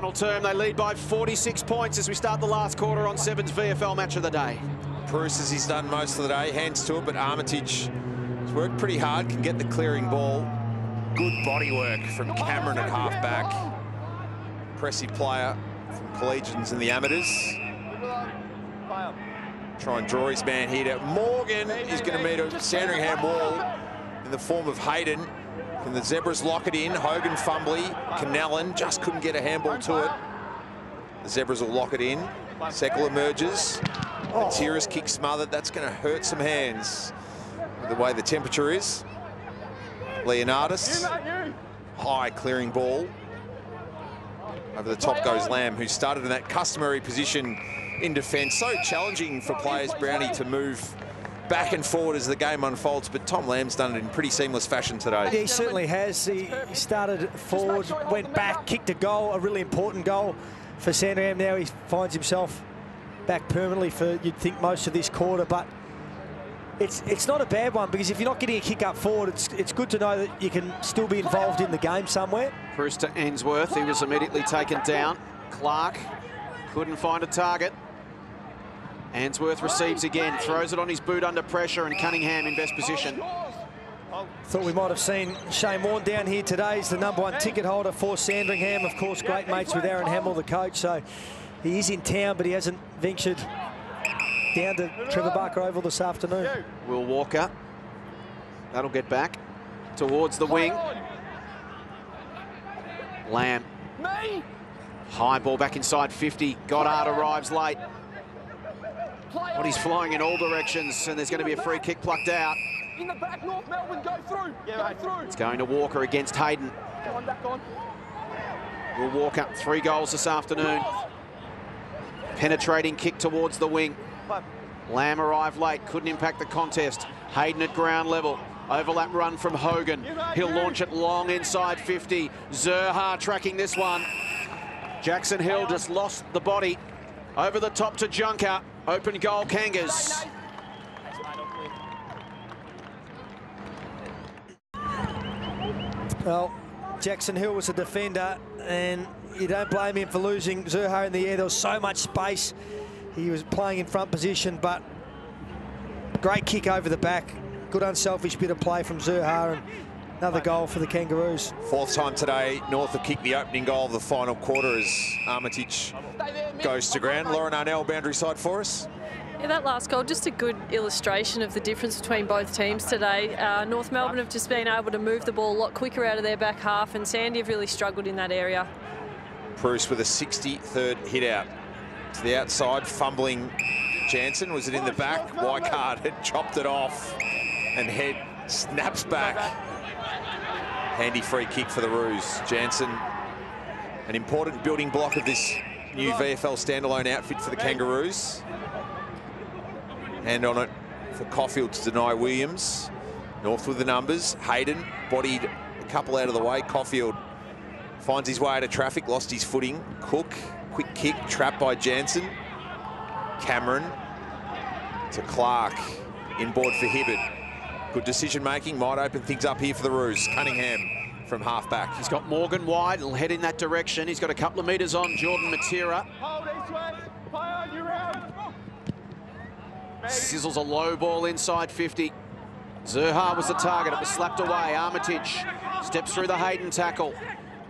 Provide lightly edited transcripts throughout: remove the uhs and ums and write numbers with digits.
Final term, they lead by 46 points as we start the last quarter on 7's VFL match of the day. Bruce, as he's done most of the day, hands to it, but Armitage has worked pretty hard, can get the clearing ball. Good body work from Cameron at half-back. Impressive player from collegians and the amateurs. Try and draw his man here. Morgan is going to meet a Sandringham wall in the form of Hayden. Can the Zebras lock it in? Hogan fumbly. Canellan just couldn't get a handball to it. The Zebras will lock it in. Seckle emerges. Matera's kick smothered. That's going to hurt some hands with the way the temperature is. Leonardis. High clearing ball. Over the top goes Lamb, who started in that customary position in defence. So challenging for players, Brownie, to move back and forward as the game unfolds, but Tom Lamb's done it in pretty seamless fashion today. Yeah, he certainly has. He started forward, went back, kicked a goal, a really important goal for Sandringham. Now he finds himself back permanently for, you'd think, most of this quarter, but it's not a bad one, because if you're not getting a kick up forward, it's good to know that you can still be involved in the game somewhere. Bruce to Ainsworth, he was immediately taken down. Clark couldn't find a target. Ainsworth receives again, throws it on his boot under pressure, and Cunningham in best position. Thought we might have seen Shane Warne down here today. He's the #1 ticket holder for Sandringham. Of course, great mates with Aaron Hamill, the coach, so he is in town, but he hasn't ventured down to Trevor Barker Oval this afternoon. Will Walker, that'll get back towards the wing. Lamb, high ball back inside 50. Goddard arrives late. Body's flying in all directions, and there's going to be a free kick plucked out. In the back, North Melbourne, go through. Go through. It's going to Walker against Hayden. Back on. Will Walker, 3 goals this afternoon. Penetrating kick towards the wing. Lamb arrived late, couldn't impact the contest. Hayden at ground level. Overlap run from Hogan. He'll launch it long inside 50. Zerha tracking this one. Jackson Hill just lost the body. Over the top to Junker. Open goal, Kangas. Well, Jackson Hill was a defender, and you don't blame him for losing Zerha in the air. There was so much space. He was playing in front position, but great kick over the back. Good unselfish bit of play from Zerha, and another goal for the Kangaroos. 4th time today, North have kicked the opening goal of the final quarter as Armitage goes to ground. Lauren Arnell, boundary side for us. Yeah, that last goal, just a good illustration of the difference between both teams today. North Melbourne have just been able to move the ball a lot quicker out of their back half, and Sandy have really struggled in that area. Bruce with a 63rd hit out. To the outside, fumbling Jansen. Was it in the back? Wycard had chopped it off, and head snaps back. Handy free kick for the Roos. Jansen, an important building block of this new VFL standalone outfit for the Kangaroos. Hand on it for Caulfield to deny Williams. North with the numbers. Hayden bodied a couple out of the way. Caulfield finds his way out of traffic, lost his footing. Cook, quick kick, trapped by Jansen. Cameron to Clark, inboard for Hibbert. Good decision making, might open things up here for the Roos. Cunningham from half back. He's got Morgan wide, he'll head in that direction. He's got a couple of metres on Jordan Matera. Hold east way. Play on, you round. Sizzles a low ball inside 50. Zerha was the target, it was slapped away. Armitage steps through the Hayden tackle.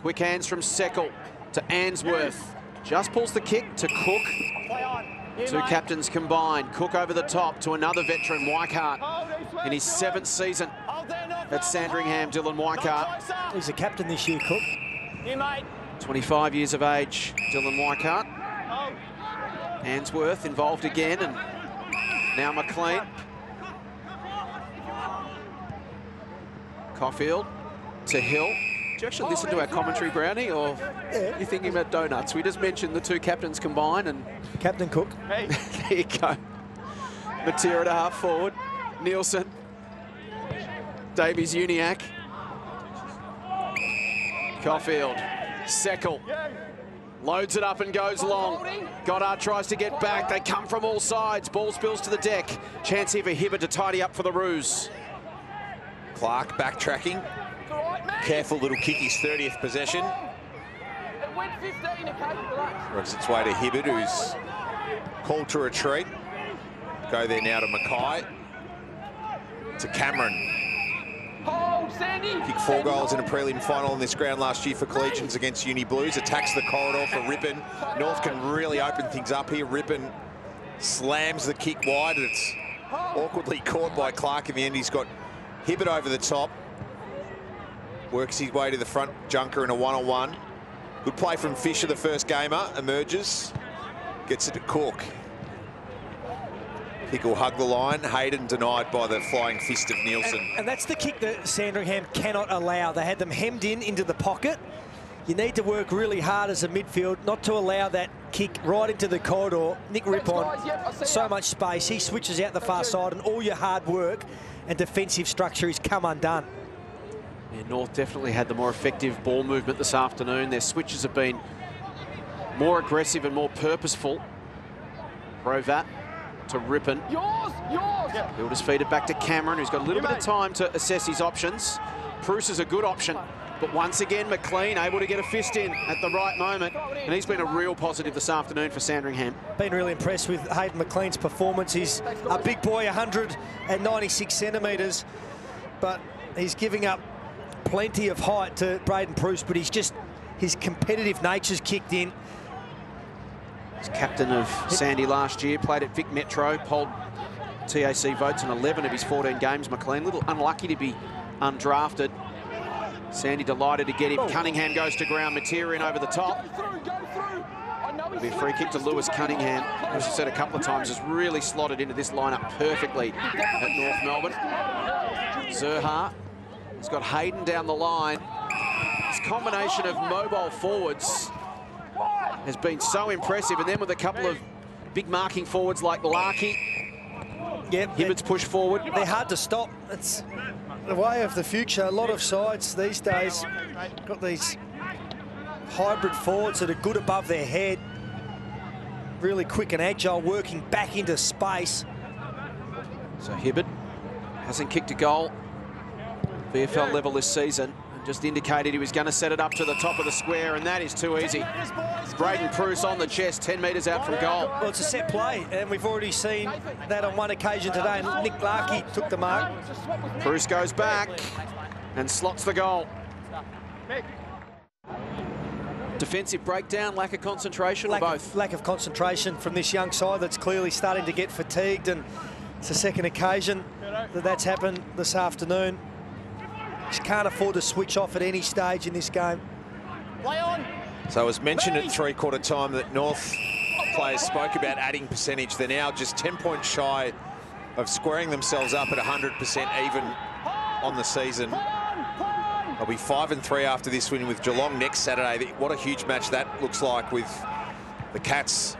Quick hands from Seckle to Ainsworth. Just pulls the kick to Cook. 2 captains combined. Cook over the top to another veteran, Weichart. In his 7th season at Sandringham, Dylan Weichart. He's a captain this year, Cook. 25 years of age, Dylan Weichart. Ainsworth involved again, and now McLean. Caulfield to Hill. Did you actually listen to our commentary, Brownie, or you thinking about donuts? We just mentioned the 2 captains combined, and Captain Cook. there you go. Matera to half forward. Nielsen. Davies Uniac. Caulfield. Seckle. Loads it up and goes long. Goddard tries to get back. They come from all sides. Ball spills to the deck. Chance here for Hibbert to tidy up for the Roos. Clark backtracking. Careful little kick, his 30th possession. went 15, okay? Relax. Runs its way to Hibbert, who's called to retreat. Go there now to Mackay. To Cameron. Hold, Sandy. Kicked 4 goals in a prelim final in this ground last year for Collegians against Uni Blues. Attacks the corridor for Rippon. North can really open things up here. Rippon slams the kick wide, and it's awkwardly caught by Clark in the end. He's got Hibbert over the top. Works his way to the front junker in a one-on-one. Good play from Fisher, the first gamer. Emerges. Gets it to Cook. Kick will hug the line. Hayden denied by the flying fist of Nielsen. And that's the kick that Sandringham cannot allow. They had them hemmed in into the pocket. You need to work really hard as a midfield not to allow that kick right into the corridor. Nick Rippon, so much space. He switches out the far side, and all your hard work and defensive structure is come undone. Yeah, North definitely had the more effective ball movement this afternoon. Their switches have been more aggressive and more purposeful. Rovat to Rippon. Yours. He'll just feed it back to Cameron, who's got a little bit of time to assess his options. Bruce is a good option, but once again, McLean able to get a fist in at the right moment, and he's been a real positive this afternoon for Sandringham. Been really impressed with Hayden McLean's performance. He's a big boy, 196 centimetres, but he's giving up plenty of height to Braden Bruce, but his competitive nature's kicked in. He's captain of Sandy last year, played at Vic Metro, polled TAC votes in 11 of his 14 games. McLean, a little unlucky to be undrafted. Sandy delighted to get him. Cunningham goes to ground. Materia in over the top. It'll be a free kick to Lewis Cunningham, as I said a couple of times, has really slotted into this lineup perfectly at North Melbourne. Zerha has got Hayden down the line. This combination of mobile forwards has been so impressive, and then with a couple of big marking forwards like Larkey. Yep, Hibbert's push forward. They're hard to stop. It's the way of the future. A lot of sides these days got these hybrid forwards that are good above their head, really quick and agile, working back into space. So Hibbert hasn't kicked a goal VFL level this season. Just indicated he was going to set it up to the top of the square, and that is too easy. Braden Bruce on the chest, 10 metres out from goal. Well, it's a set play, and we've already seen that on one occasion today. Nick Larkey took the mark. Bruce goes back and slots the goal. Defensive breakdown, lack of concentration, or both? Lack of concentration from this young side that's clearly starting to get fatigued, and it's the second occasion that's happened this afternoon. Just can't afford to switch off at any stage in this game. Play on. So it was mentioned at three-quarter time that North players spoke about adding percentage. They're now just 10 points shy of squaring themselves up at 100% even on the season. They'll be 5-3 after this win with Geelong next Saturday. What a huge match that looks like, with the Cats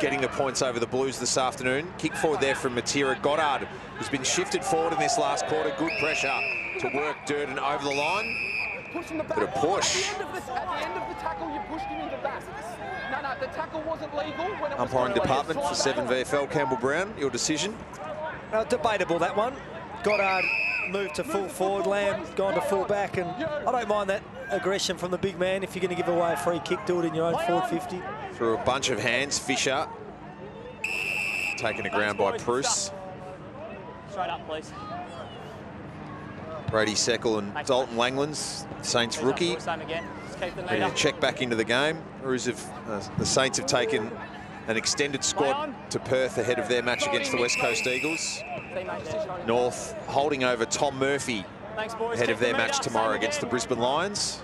getting the points over the Blues this afternoon. Kick forward there from Matira. Goddard, who's been shifted forward in this last quarter. Good pressure to work Durden over the line. Bit of push. At the end of the tackle, you pushed him into that. No, the tackle wasn't legal. When it was Umpiring department for 7 VFL, Campbell Brown, your decision? Debatable, that one. Goddard moved to full forward, Lamb gone to full back, and I don't mind that aggression from the big man. If you're going to give away a free kick, do it in your own forward 50. Through a bunch of hands, Fisher taken to ground by Bruce. Straight up, please. Brady Seckle and Dalton Langlands, Saints rookie, ready to check back into the game. The Saints have taken an extended squad to Perth ahead of their match against the West Coast Eagles. North holding over Tom Murphy ahead of their match tomorrow against the Brisbane Lions.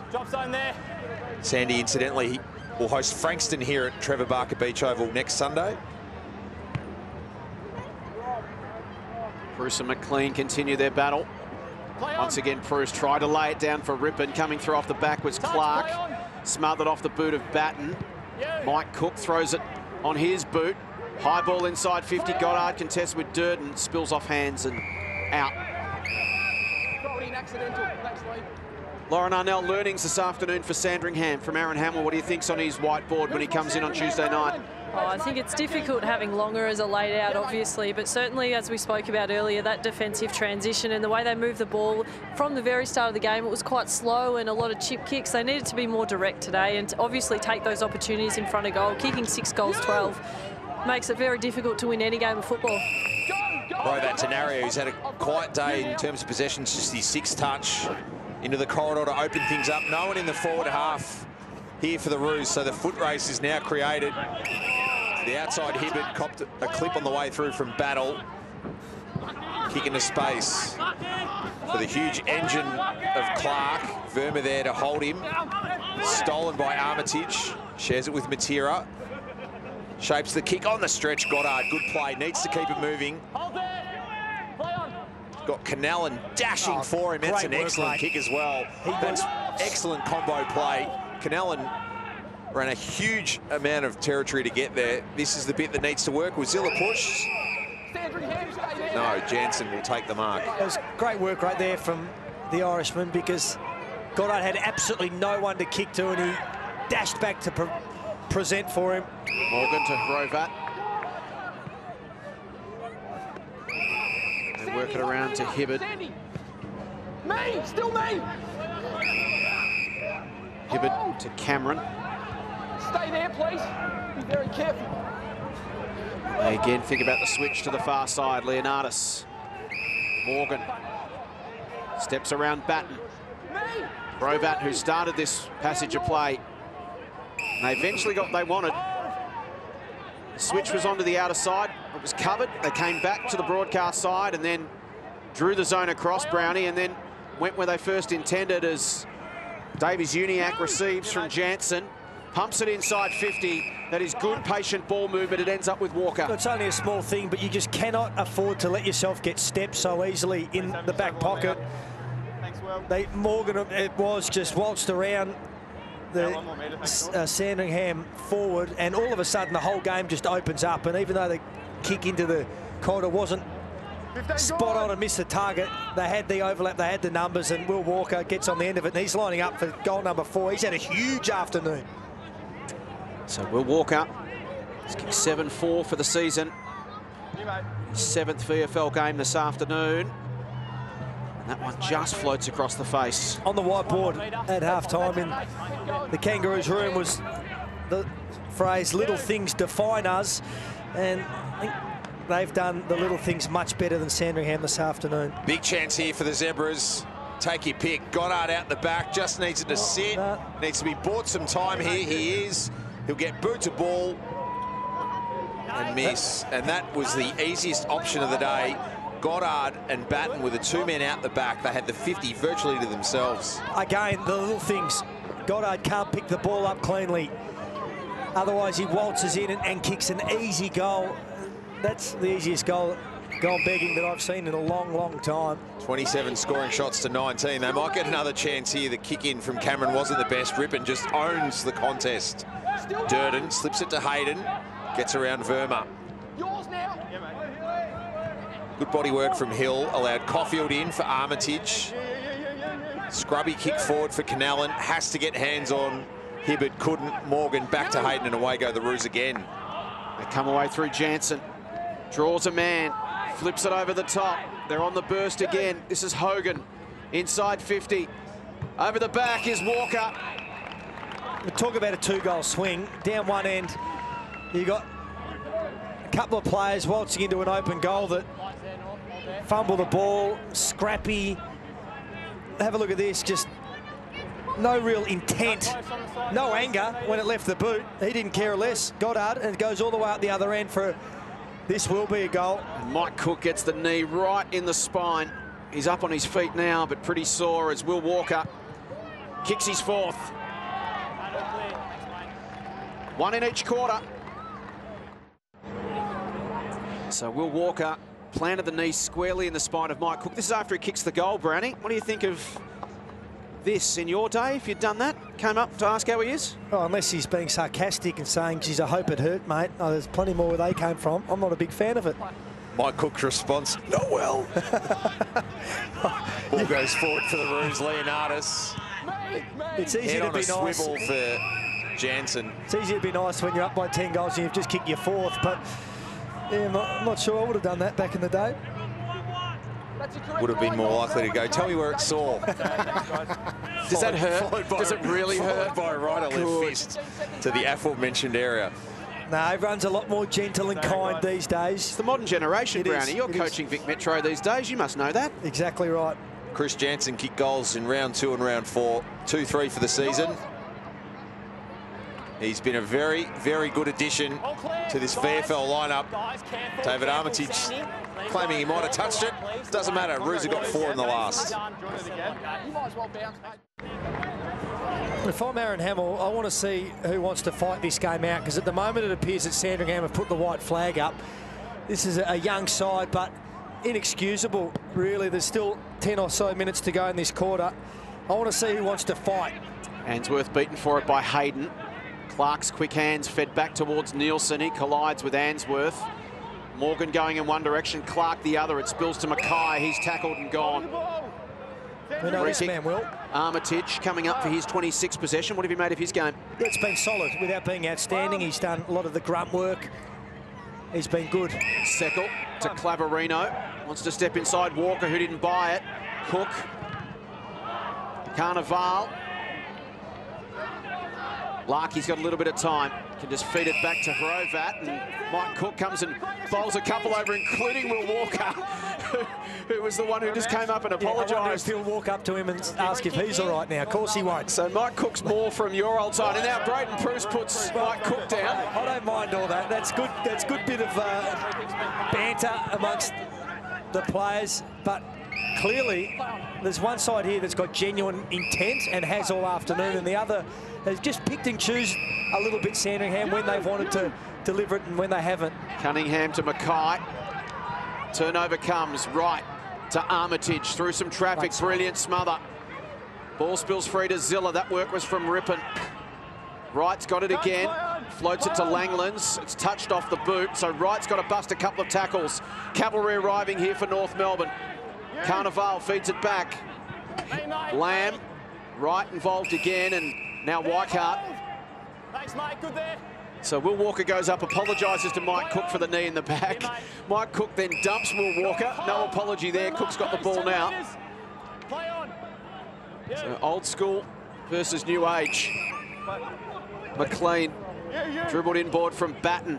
Sandy, incidentally, will host Frankston here at Trevor Barker Beach Oval next Sunday. Bruce and McLean continue their battle. Once again, Bruce tried to lay it down for Rippon. Coming through off the back was Clark. Smothered off the boot of Batten. Mike Cook throws it on his boot. High ball inside 50. Goddard contests with Durden. Spills off hands and out. Lauren Arnell, learnings this afternoon for Sandringham from Aaron Hamill. What do you think's on his whiteboard when he comes in on Tuesday night? Oh, I think it's difficult having Longer as a laid out, obviously, but certainly, as we spoke about earlier, that defensive transition and the way they moved the ball from the very start of the game, it was quite slow and a lot of chip kicks. They needed to be more direct today and to obviously take those opportunities in front of goal. Kicking 6 goals, 12 makes it very difficult to win any game of football. Right, that Tenario, who's had a quiet day in terms of possessions, just his 6th touch into the corridor to open things up. No one in the forward half here for the Roos, so the foot race is now created. The outside Hibbert copped a clip on the way through from Battle. Kick into space for the huge engine of Clark. Verma there to hold him. Stolen by Armitage. Shares it with Matera. Shapes the kick on the stretch. Goddard, good play. Needs to keep it moving. Got Canellan dashing for him. That's an excellent kick as well. That's excellent combo play. Canellan ran a huge amount of territory to get there. This is the bit that needs to work. Wazilla push. No, Jansen will take the mark. It was great work right there from the Irishman because Goddard had absolutely no one to kick to and he dashed back to present for him. Morgan to Grovat. They work it around to Hibbert. Me, still me. Hibbert to Cameron. Stay there, please. Be very careful. They again think about the switch to the far side. Leonardis. Morgan. Steps around Batten. Grovat, who started this passage of play. And they eventually got what they wanted. The switch was onto the outer side. It was covered. They came back to the broadcast side and then drew the zone across Brownie and then went where they first intended as Davies-Uniacke receives from Jansen. Pumps it inside 50. That is good, patient ball movement. It ends up with Walker. It's only a small thing, but you just cannot afford to let yourself get stepped so easily in the back pocket. Morgan, it was just waltzed around the Sandringham forward, and all of a sudden the whole game just opens up. And even though the kick into the corridor wasn't spot on and missed the target, they had the overlap, they had the numbers, and Will Walker gets on the end of it, and he's lining up for goal number 4. He's had a huge afternoon. So Will Walker has kicked 7-4 for the season. 7th VFL game this afternoon. And that one just floats across the face. On the whiteboard at halftime in the Kangaroos room was the phrase, little things define us. And I think they've done the little things much better than Sandringham this afternoon. Big chance here for the Zebras. Take your pick. Goddard out the back, just needs it to sit. Needs to be bought some time here. He is. He'll get boot to ball and miss. And that was the easiest option of the day. Goddard and Batten were the 2 men out the back. They had the 50 virtually to themselves. Again, the little things. Goddard can't pick the ball up cleanly. Otherwise, he waltzes in and kicks an easy goal. That's the easiest goal begging that I've seen in a long, long time. 27 scoring shots to 19. They might get another chance here. The kick in from Cameron wasn't the best. Rippon just owns the contest. Durden slips it to Hayden. Gets around Verma. Yours now. Good body work from Hill. Allowed Caulfield in for Armitage. Scrubby kick forward for Canellan. Has to get hands on. Hibbert couldn't. Morgan back to Hayden and away go the Roos again. They come away through Jansen. Draws a man. Flips it over the top. They're on the burst again. This is Hogan. Inside 50. Over the back is Walker. We talk about a 2-goal swing. Down one end, you got a couple of players waltzing into an open goal that fumble the ball, scrappy. Have a look at this, just no real intent, no anger when it left the boot. He didn't care less. Goddard, and it goes all the way up the other end for this will be a goal. And Mike Cook gets the knee right in the spine. He's up on his feet now, but pretty sore as Will Walker kicks his 4th. 1 in each quarter. So Will Walker planted the knee squarely in the spine of Mike Cook. This is after he kicks the goal, Brownie. What do you think of this in your day, if you'd done that? Came up to ask how he is? Oh, unless he's being sarcastic and saying, geez, I hope it hurt, mate. Oh, there's plenty more where they came from. I'm not a big fan of it. Mike Cook's response, not well. Ball goes forward for the Roos. Leonardis. It's easy Head to on be a nice. swivel for Jansen. It's easy to be nice when you're up by 10 goals and you've just kicked your fourth, but yeah, I'm not sure I would have done that back in the day. Would have been more likely to go, tell me where it's sore. Does that hurt? Does it really hurt? By a right or left fist to the aforementioned area. No, everyone's a lot more gentle and kind these days. It's the modern generation, Brownie. You're coaching Vic Metro these days. You must know that. Exactly right. Chris Jansen kicked goals in round 2 and round 4. 2-3 for the season. He's been a very, very good addition to this VFL lineup. David Armitage claiming he might have touched it. Doesn't matter. Roosa got 4 in the last. If I'm Aaron Hamill, I want to see who wants to fight this game out, because at the moment it appears that Sandringham have put the white flag up. This is a young side, but inexcusable, really. There's still 10 or so minutes to go in this quarter. I want to see who wants to fight. Answorth beaten for it by Hayden. Clark's quick hands fed back towards Nielsen. He collides with Answorth. Morgan going in one direction, Clark the other. It spills to Mackay. He's tackled and gone. We know this man well. Armitage coming up for his 26th possession. What have you made of his game? Yeah, it's been solid without being outstanding. He's done a lot of the grunt work. He's been good. Seckel to Claverino. Wants to step inside Walker, who didn't buy it. Cook. Carnival. Larky's got a little bit of time. Can just feed it back to Hrovat, and Mike Cook comes and bowls a couple over, including Will Walker, who was the one who just came up and apologised. He'll walk up to him and ask if he's all right now. Of course he won't. So Mike Cook's more from your old side, and now Braden Bruce puts Mike Cook down. I don't mind all that. That's good. That's good bit of banter amongst the players, but clearly there's one side here that's got genuine intent and has all afternoon, and the other has just picked and choose a little bit Sandringham when they've wanted to deliver it and when they haven't. Cunningham to Mackay. Turnover comes right to Armitage through some traffic. Brilliant smother. Ball spills free to Zilla. That work was from Rippon. Wright's got it again. Floats it to Langlands. It's touched off the boot, so Wright's got to bust a couple of tackles. Cavalry arriving here for North Melbourne. Carnival feeds it back. Lamb. Wright involved again, and now Weichart. Thanks, mate. Good there. So Will Walker goes up, apologises to Mike Cook for the knee in the back. Mike Cook then dumps Will Walker. No apology there. Cook's got the ball now. Play on. So old school versus new age. McLean dribbled inboard from Batten.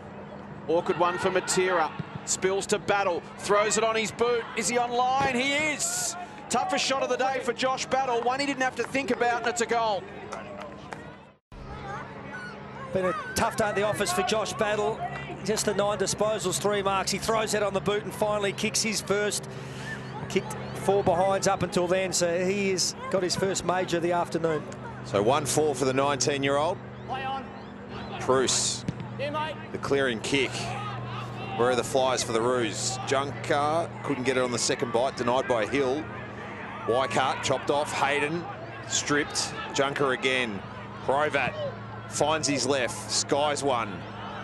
Awkward one for Matera. Spills to Battle. Throws it on his boot. Is he online? He is. Toughest shot of the day for Josh Battle. One he didn't have to think about, and it's a goal. Been a tough day at the office for Josh Battle. Just the 9 disposals, 3 marks. He throws that on the boot and finally kicks his first. Kicked 4 behinds up until then, so he has got his first major of the afternoon. So 1-4 for the 19-year-old. Play on. Bruce, Here, mate. the clearing kick. Where are the flyers for the Roos? Junker couldn't get it on the second bite, denied by Hill. Weichart chopped off. Hayden stripped. Junker again. Hrovat finds his left. Skies one.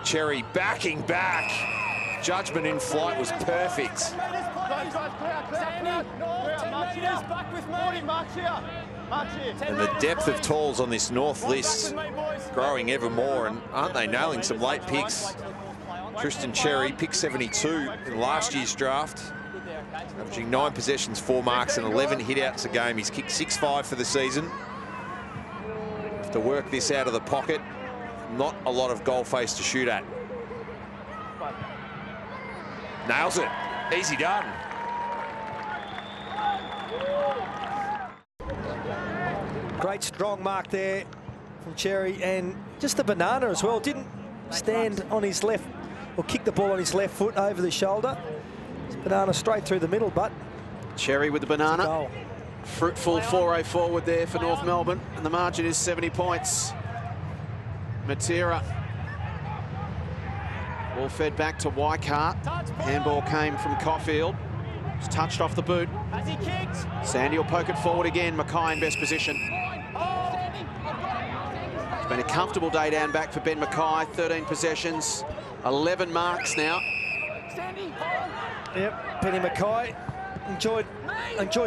Cherry backing back. Judgment in flight was perfect. And the depth of talls on this North list growing ever more, and aren't they nailing some late picks? Tristan Cherry, pick 72 in last year's draft, averaging 9 possessions, 4 marks and 11 hit-outs a game. He's kicked 6-5 for the season. Have to work this out of the pocket. Not a lot of goal face to shoot at. Nails it. Easy done. Great strong mark there from Cherry, and just the banana as well. Didn't stand on his left or kick the ball on his left foot over the shoulder. Banana straight through the middle, but Cherry with the banana. Fruitful 4-0 forward there for North Melbourne, and the margin is 70 points. Matera. Ball fed back to Weichart. Handball came from Caulfield. It's touched off the boot. Has he kicked? Sandy will poke it forward again. Mackay in best position. It's been a comfortable day down back for Ben Mackay. 13 possessions, 11 marks now. Yep, Penny Mackay Enjoyed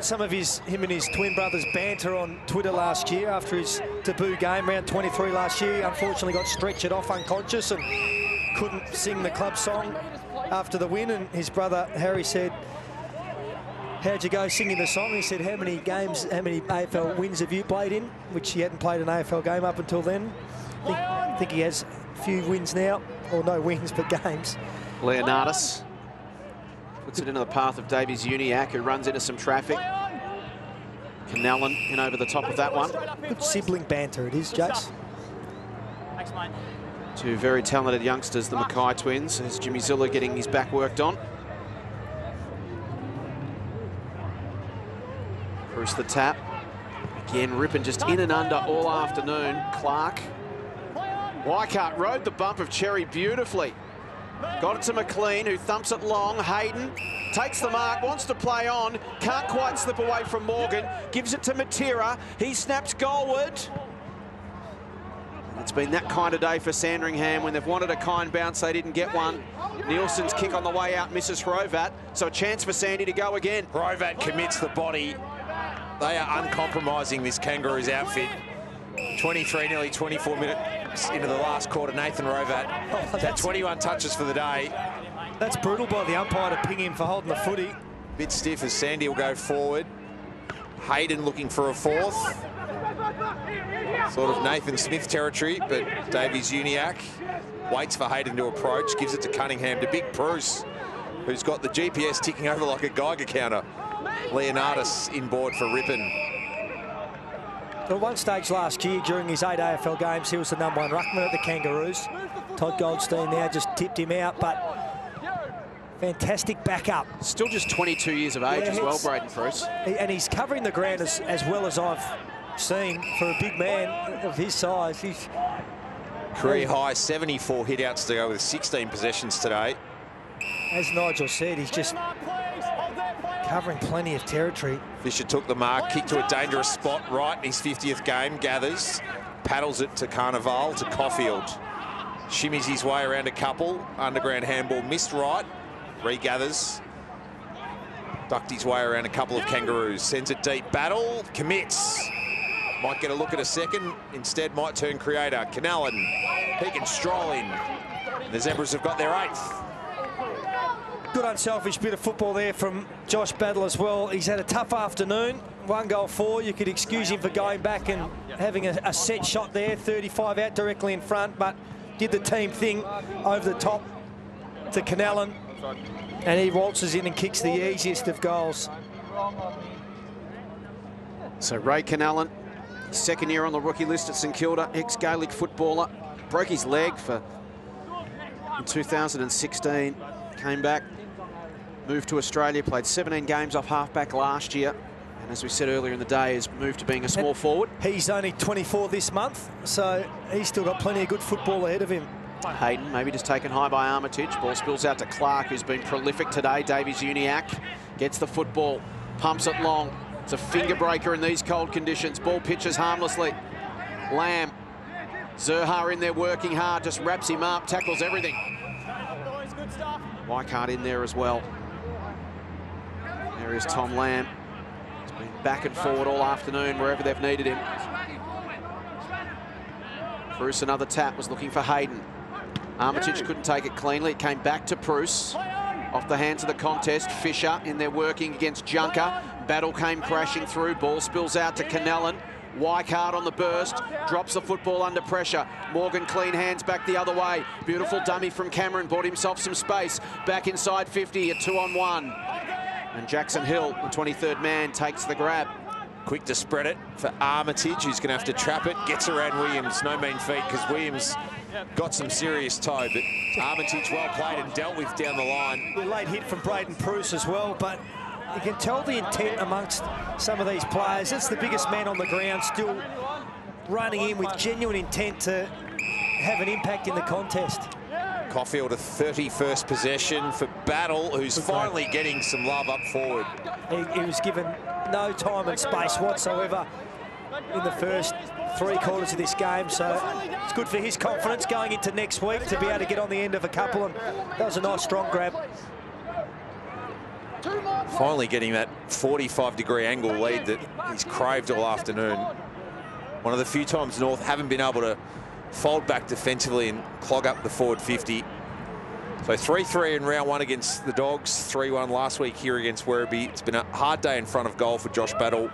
some of him and his twin brothers' banter on Twitter last year after his debut game, round 23 last year. Unfortunately got stretchered off unconscious and couldn't sing the club song after the win. And his brother Harry said, "How'd you go singing the song?" He said, how many AFL wins have you played in? Which he hadn't played an AFL game up until then. I think he has a few wins now, or no wins, but games. Leonardis puts it into the path of Davies-Uniacke, who runs into some traffic. Canellan in over the top of that one. Good sibling banter it is, Jace. Thanks, mate. Two very talented youngsters, the Mackay twins, as Jimmy Zilla getting his back worked on. Bruce the tap. Again, Rippon just in and under all afternoon. Clark. Weikart rode the bump of Cherry beautifully. Got it to McLean, who thumps it long. Hayden takes the mark, wants to play on. Can't quite slip away from Morgan. Gives it to Matera. He snaps goalward. It's been that kind of day for Sandringham. When they've wanted a kind bounce, they didn't get one. Nielsen's kick on the way out misses Hrovat. So a chance for Sandy to go again. Hrovat commits the body. They are uncompromising, this Kangaroos outfit. 23, nearly 24 minutes into the last quarter. Nathan Hrovat, that's 21 touches for the day. That's brutal by the umpire to ping him for holding the footy. Bit stiff as Sandy will go forward. Hayden looking for a fourth. Sort of Nathan Smith territory, but Davies-Uniacke waits for Hayden to approach, gives it to Cunningham, to Big Bruce, who's got the GPS ticking over like a Geiger counter. Leonardis inboard for Rippon. At one stage last year, during his 8 AFL games, he was the #1 ruckman at the Kangaroos. Todd Goldstein now just tipped him out, but fantastic backup. Still just 22 years of age as well, Braden Bruce. And he's covering the ground as well as I've seen for a big man of his size. He's career high 74 hitouts to go with 16 possessions today. As Nigel said, he's just covering plenty of territory. Fisher took the mark, kicked to a dangerous spot right in his 50th game, gathers, paddles it to Carnival, to Caulfield. Shimmies his way around a couple, underground handball missed right, regathers, ducked his way around a couple of Kangaroos, sends it deep, battle, commits. Might get a look at a second, instead might turn creator. Canellan, he can stroll in. The Zebras have got their 8th. Good unselfish bit of football there from Josh Battle as well. He's had a tough afternoon. 1 goal 4. You could excuse him for going back and having a set shot there. 35 out directly in front, but did the team thing over the top to Canellan. And he waltzes in and kicks the easiest of goals. So Ray Canellan, second year on the rookie list at St Kilda, ex-Gaelic footballer. Broke his leg in 2016. Came back, moved to Australia, played 17 games off halfback last year, and as we said earlier in the day, has moved to being a small forward. He's only 24 this month, so he's still got plenty of good football ahead of him. Hayden maybe just taken high by Armitage. Ball spills out to Clark, who's been prolific today. Davies-Uniacke gets the football, pumps it long. It's a finger breaker in these cold conditions. Ball pitches harmlessly. Lamb, Zerha in there working hard, just wraps him up, tackles everything. Weikart in there as well. There is Tom Lamb. He's been back and forward all afternoon wherever they've needed him. Bruce, another tap, was looking for Hayden. Armitage couldn't take it cleanly. It came back to Bruce. Off the hands of the contest. Fisher in there working against Junker. Battle came crashing through. Ball spills out to Canellan. Weikart on the burst, drops the football under pressure. Morgan clean hands back the other way. Beautiful dummy from Cameron, bought himself some space. Back inside 50, a 2-on-1. And Jackson Hill, the 23rd man, takes the grab. Quick to spread it for Armitage, who's going to have to trap it. Gets around Williams, no mean feat, because Williams got some serious toe, but Armitage well played and dealt with down the line. A late hit from Braden Bruce as well, but you can tell the intent amongst some of these players. It's the biggest man on the ground, still running in with genuine intent to have an impact in the contest. Caulfield, a 31st possession for Battle, who's finally getting some love up forward. He was given no time and space whatsoever in the first 3 quarters of this game, so it's good for his confidence going into next week to be able to get on the end of a couple, and that was a nice strong grab. Finally getting that 45-degree angle lead that he's craved all afternoon. One of the few times North haven't been able to fold back defensively and clog up the forward 50. So 3-3 in round one against the Dogs, 3-1 last week here against Werribee. It's been a hard day in front of goal for Josh Battle.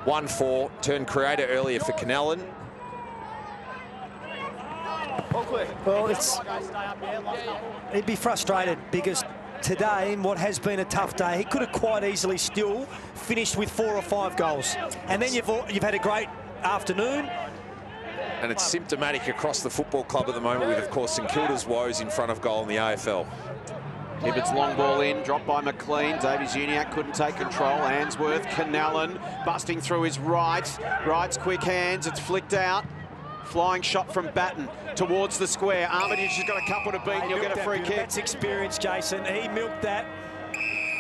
1-4, turned creator earlier for Canellan. Well, he'd be frustrated because today, in what has been a tough day, he could have quite easily still finished with 4 or 5 goals. And then you've had a great afternoon. And it's symptomatic across the football club at the moment with, of course, St Kilda's woes in front of goal in the AFL. Hibbert's long ball in, dropped by McLean. Davies Uniacke couldn't take control. Answorth, Canellan busting through his right. Wright's quick hands, it's flicked out. Flying shot from Batten towards the square. Armitage has got a couple to beat and you'll get a free kick. That's experience, Jason. He milked that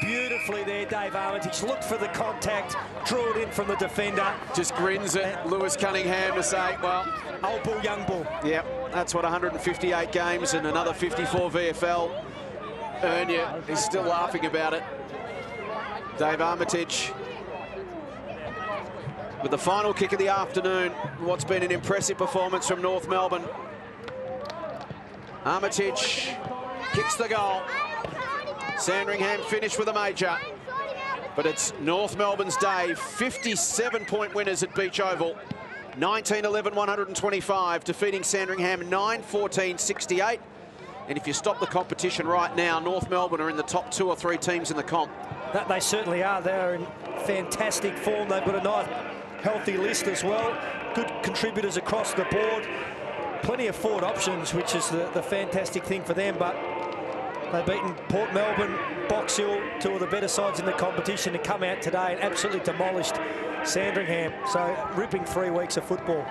beautifully there, Dave Armitage. Looked for the contact, drew it in from the defender. Just grins at Lewis Cunningham to say, well, old bull, young bull. Yep, that's what 158 games and another 54 VFL earn you. He's still laughing about it. Dave Armitage with the final kick of the afternoon. What's been an impressive performance from North Melbourne. Armitage kicks the goal. Sandringham finished with a major. But it's North Melbourne's day. 57-point winners at Beach Oval. 19-11-125, defeating Sandringham 9-14-68. And if you stop the competition right now, North Melbourne are in the top 2 or 3 teams in the comp. That they certainly are. They're in fantastic form. They've got a nice, healthy list as well. Good contributors across the board. Plenty of forward options, which is the fantastic thing for them. But they've beaten Port Melbourne, Box Hill, 2 of the better sides in the competition, to come out today and absolutely demolished Sandringham. So ripping 3 weeks of football.